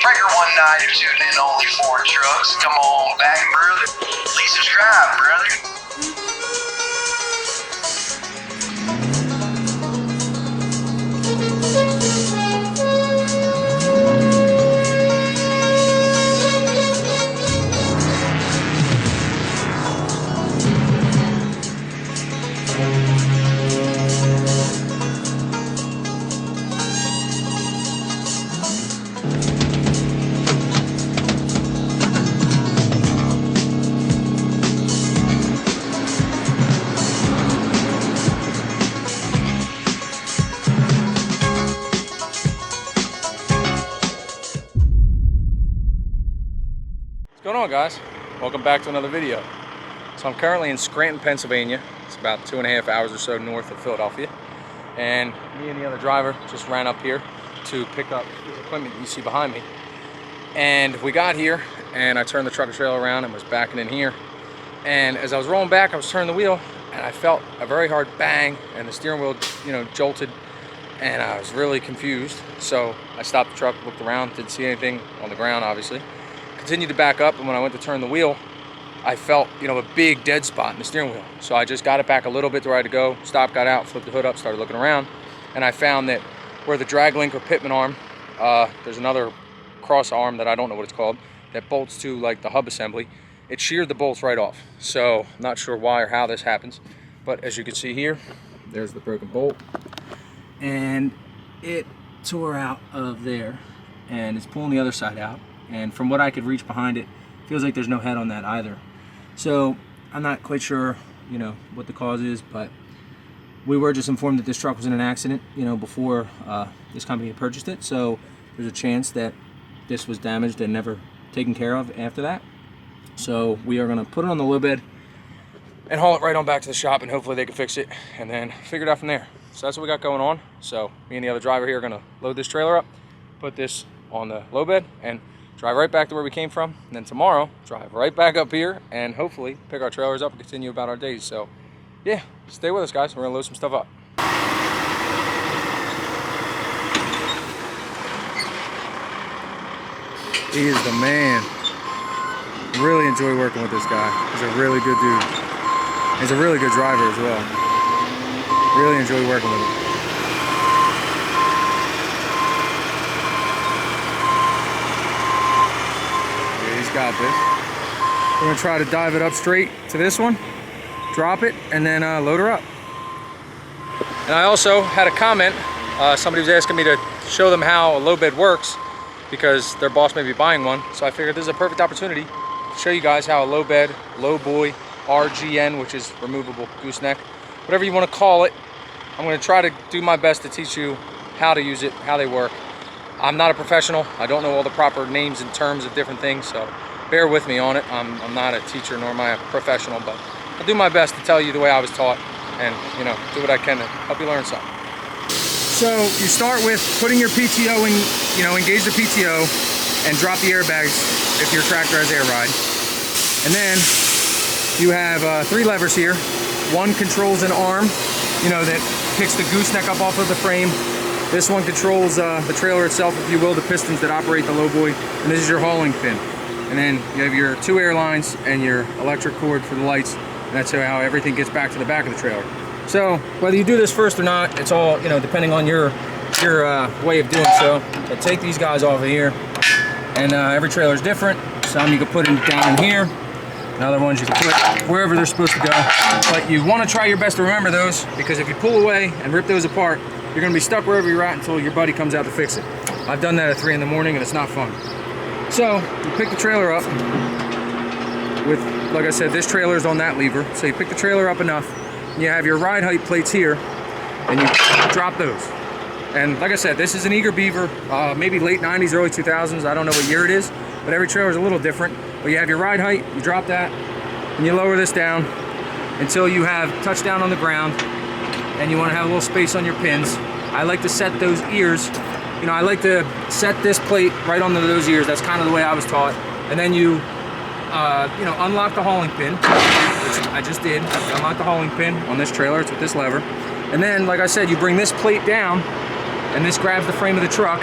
Breaker 19, you're tuning in only for trucks. Come on back, brother. Please subscribe, brother. What's going on, guys? Welcome back to another video. So I'm currently in Scranton, Pennsylvania. It's about 2.5 hours or so north of Philadelphia. And me and the other driver just ran up here to pick up this equipment you see behind me. And we got here and I turned the truck and trailer around and was backing in here. And as I was rolling back, I was turning the wheel and I felt a very hard bang and the steering wheel, jolted, and I was really confused. So I stopped the truck, looked around, didn't see anything on the ground, obviously. Continued to back up, and when I went to turn the wheel, I felt, a big dead spot in the steering wheel. So I just got it back a little bit to where I had to go, stopped, got out, flipped the hood up, started looking around, and I found that where the drag link or pitman arm, there's another cross arm that I don't know what it's called, that bolts to like the hub assembly, it sheared the bolts right off. So I'm not sure why or how this happens, but as you can see here, there's the broken bolt, and it tore out of there, and it's pulling the other side out. And from what I could reach behind it, feels like there's no head on that either. So I'm not quite sure, what the cause is, but we were just informed that this truck was in an accident, before this company had purchased it. So there's a chance that this was damaged and never taken care of after that. So we are gonna put it on the low bed and haul it right on back to the shop, and hopefully they can fix it and then figure it out from there. So that's what we got going on. So me and the other driver here are gonna load this trailer up, put this on the low bed, and drive right back to where we came from, and then tomorrow drive right back up here and hopefully pick our trailers up and continue about our days. So yeah, stay with us, guys. We're gonna load some stuff up. He is the man. Really enjoy working with this guy. He's a really good dude. He's a really good driver as well. Really enjoy working with him. Got this. We're gonna try to dive it up straight to this one, drop it, and then load her up. And I also had a comment. Somebody was asking me to show them how a low bed works because their boss may be buying one. So I figured this is a perfect opportunity to show you guys how a low bed, Lowboy, RGN, which is removable gooseneck, whatever you want to call it. I'm gonna try to do my best to teach you how to use it, how they work. I'm not a professional. I don't know all the proper names and terms of different things, so bear with me on it. I'm not a teacher, nor am I a professional, but I'll do my best to tell you the way I was taught and, do what I can to help you learn something. So you start with putting your PTO in, engage the PTO and drop the airbags if your tractor has air ride. And then you have 3 levers here. One controls an arm, that picks the gooseneck up off of the frame. This one controls the trailer itself, if you will, the pistons that operate the Lowboy, and this is your hauling pin. And then you have your 2 air lines and your electric cord for the lights, and that's how everything gets back to the back of the trailer. So whether you do this first or not, it's all, depending on your way of doing so. But take these guys off of here, and every trailer is different. Some you can put down in here, and other ones you can put wherever they're supposed to go. But you want to try your best to remember those, because if you pull away and rip those apart, you're gonna be stuck wherever you're at until your buddy comes out to fix it. I've done that at 3 in the morning and it's not fun. So you pick the trailer up with, like I said, this trailer is on that lever. So you pick the trailer up enough, and you have your ride height plates here, and you drop those. And like I said, this is an Eager Beaver, maybe late 90s, early 2000s. I don't know what year it is, but every trailer is a little different. But you have your ride height, you drop that, and you lower this down until you have touchdown on the ground. And you want to have a little space on your pins. I like to set those ears, I like to set this plate right on those ears. That's kind of the way I was taught. And then you, unlock the hauling pin, which I just did. Unlock the hauling pin on this trailer. It's with this lever. And then, like I said, you bring this plate down and this grabs the frame of the truck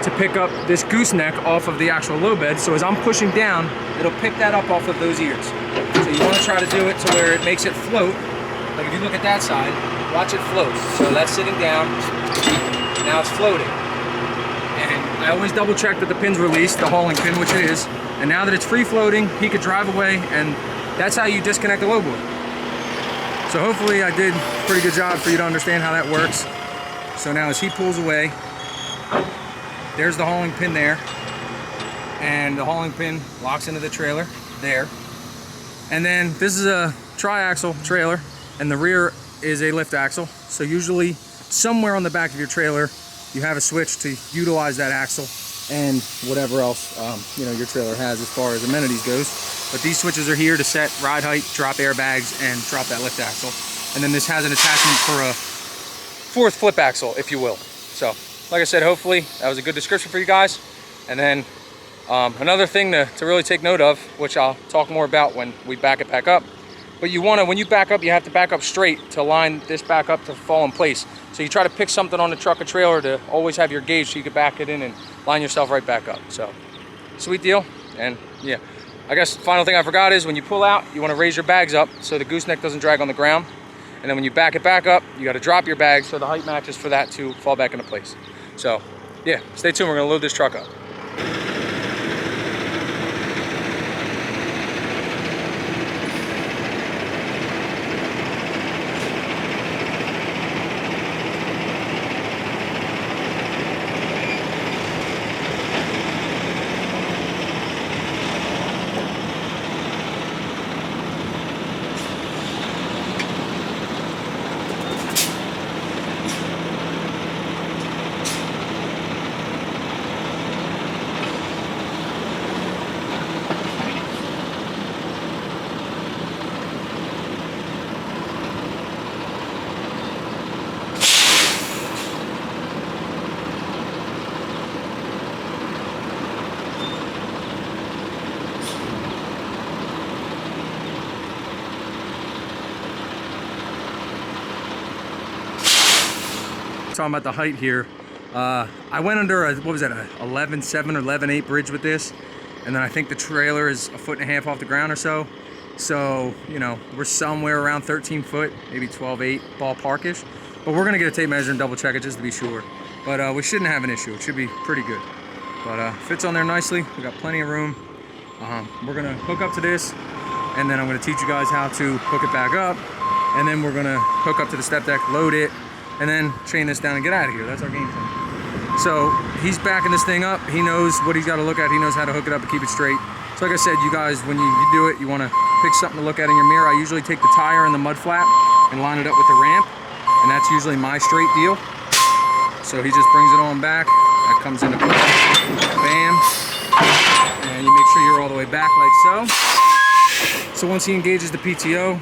to pick up this gooseneck off of the actual low bed. So as I'm pushing down, it'll pick that up off of those ears. So you want to try to do it to where it makes it float. Like if you look at that side, watch it float. So that's sitting down, now it's floating. And I always double check that the pin's released, the hauling pin, which it is. And now that it's free floating, he could drive away, and that's how you disconnect the lowboy. So hopefully I did a pretty good job for you to understand how that works. So now as he pulls away, there's the hauling pin there, and the hauling pin locks into the trailer there. And then this is a tri-axle trailer, and the rear is a lift axle. So usually somewhere on the back of your trailer, you have a switch to utilize that axle and whatever else you know, your trailer has as far as amenities goes. But these switches are here to set ride height, drop airbags, and drop that lift axle. And then this has an attachment for a fourth flip axle, if you will. So, like I said, hopefully that was a good description for you guys. And then another thing to really take note of, which I'll talk more about when we back it back up. But you want to, when you back up, you have to back up straight to line this back up to fall in place. So you try to pick something on the truck or trailer to always have your gauge so you can back it in and line yourself right back up. So, sweet deal. And yeah, I guess the final thing I forgot is when you pull out, you want to raise your bags up so the gooseneck doesn't drag on the ground. And then when you back it back up, you got to drop your bags so the height matches for that to fall back into place. So yeah, stay tuned. We're going to load this truck up. Talking about the height here, I went under a, what was that, a 11.7 or 11.8 bridge with this, and then I think the trailer is 1.5 feet off the ground or so. So, you know, we're somewhere around 13 foot, maybe 12.8 ballparkish. But we're gonna get a tape measure and double check it just to be sure. But we shouldn't have an issue. It should be pretty good. But fits on there nicely. We got plenty of room. We're gonna hook up to this, and then I'm gonna teach you guys how to hook it back up, and then we're gonna hook up to the step deck, load it, and then chain this down and get out of here. That's our game plan. So he's backing this thing up. He knows what he's got to look at. He knows how to hook it up and keep it straight. So like I said, you guys, when you do it, you want to pick something to look at in your mirror. I usually take the tire and the mud flap and line it up with the ramp, and that's usually my straight deal. So he just brings it on back. That comes into place. Bam. And you make sure you're all the way back like so. So once he engages the PTO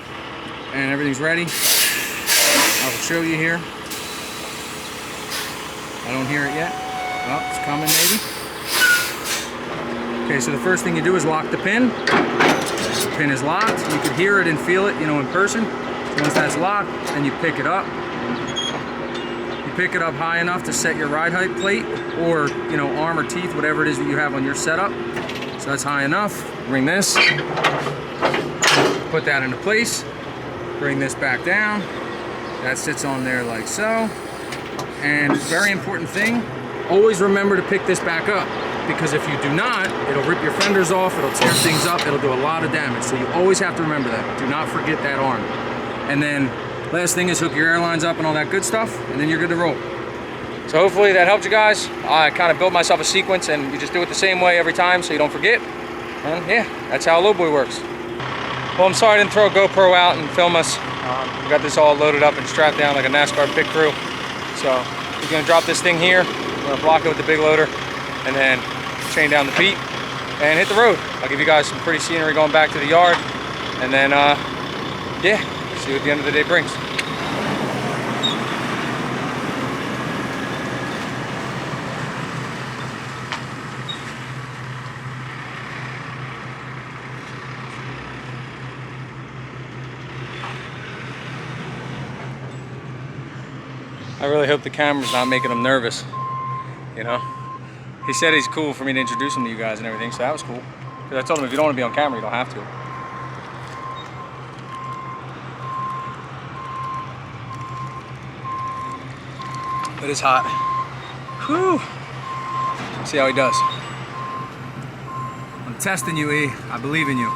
and everything's ready, I will show you here. I don't hear it yet. Well, it's coming maybe. Okay, so the first thing you do is lock the pin. The pin is locked. You can hear it and feel it, you know, in person. So once that's locked, then you pick it up. You pick it up high enough to set your ride height plate, or, you know, arm or teeth, whatever it is that you have on your setup. So that's high enough. Bring this. Put that into place. Bring this back down. That sits on there like so. And very important thing, always remember to pick this back up, because if you do not, it'll rip your fenders off, it'll tear things up, it'll do a lot of damage. So you always have to remember that. Do not forget that arm. And then last thing is hook your airlines up and all that good stuff, and then you're good to roll. So hopefully that helped you guys. I kind of built myself a sequence, and you just do it the same way every time so you don't forget. And yeah, that's how a lowboy works. Well, I'm sorry I didn't throw a GoPro out and film us. We got this all loaded up and strapped down like a NASCAR pit crew. So we're gonna drop this thing here. We're gonna block it with the big loader, and then chain down the feet and hit the road. I'll give you guys some pretty scenery going back to the yard, and then yeah, see what the end of the day brings. I really hope the camera's not making him nervous, you know? He said he's cool for me to introduce him to you guys and everything, so that was cool. Because I told him if you don't want to be on camera, you don't have to. It is hot. Whew. See how he does. I'm testing you, E. I believe in you.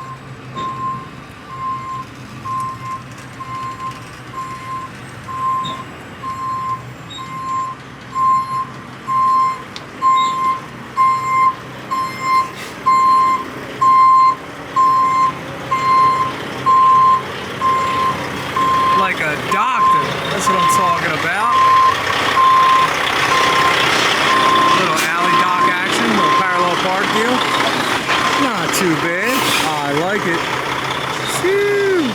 Like a doctor. That's what I'm talking about. Little alley dock action, little parallel park deal. Not too bad. I like it. Shoo.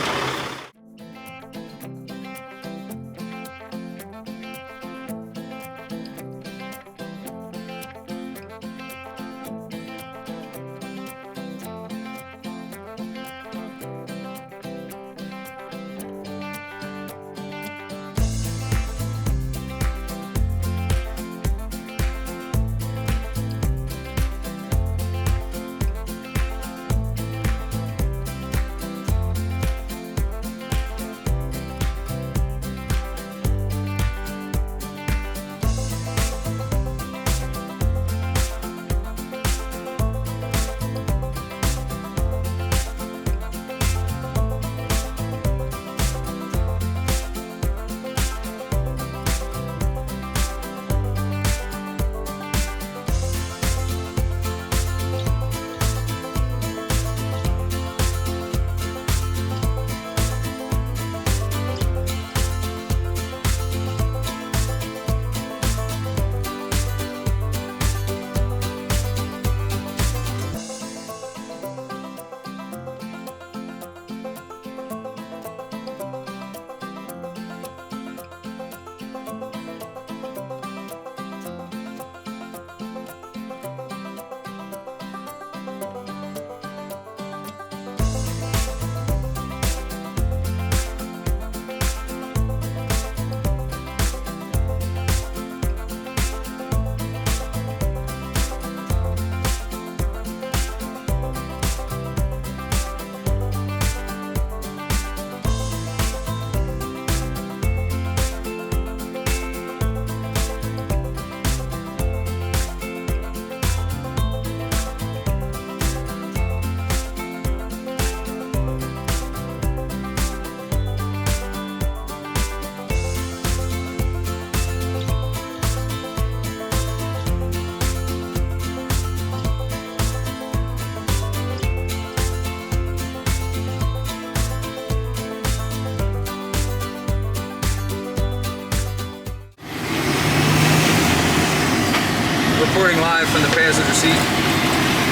Reporting live from the passenger seat.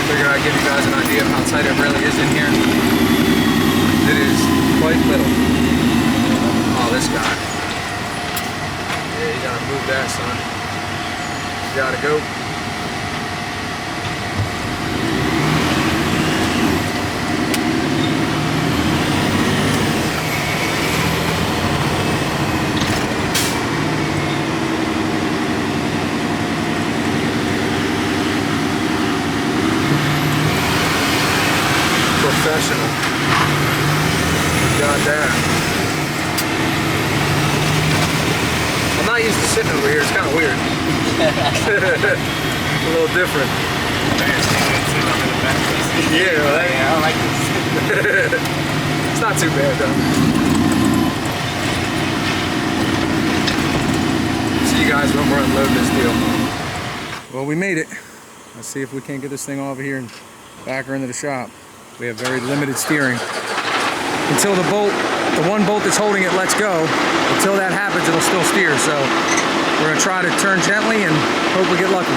Figured I'd give you guys an idea of how tight it really is in here. It is quite little. Oh, this guy. Yeah, you gotta move that, son. You gotta go. Professional. God damn. I'm not used to sitting over here. It's kind of weird. A little different. Yeah, right? Yeah, I like this. It's not too bad though. See you guys when we're unloading this deal. Well, we made it. Let's see if we can't get this thing over here and back her into the shop. We have very limited steering. Until the one bolt that's holding it lets go, until that happens, it'll still steer. So we're gonna try to turn gently and hope we get lucky.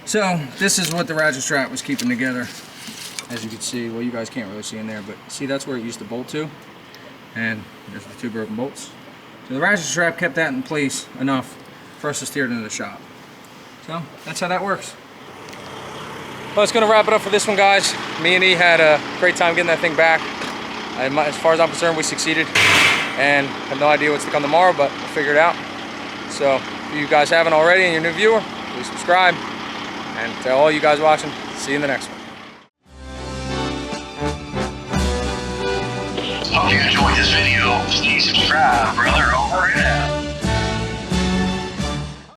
So this is what the ratchet strap was keeping together. As you can see, well, you guys can't really see in there, but see, that's where it used to bolt to. And there's the 2 broken bolts. So the ratchet strap kept that in place enough for us to steer it into the shop. So that's how that works. Well, it's gonna wrap it up for this one, guys. Me and E had a great time getting that thing back. As far as I'm concerned, we succeeded. And I have no idea what's to come tomorrow, but we'll figure it out. So if you guys haven't already and you're a new viewer, please subscribe. And to all you guys watching, see you in the next one. Hope you enjoyed this video. Please subscribe, brother. Over and out.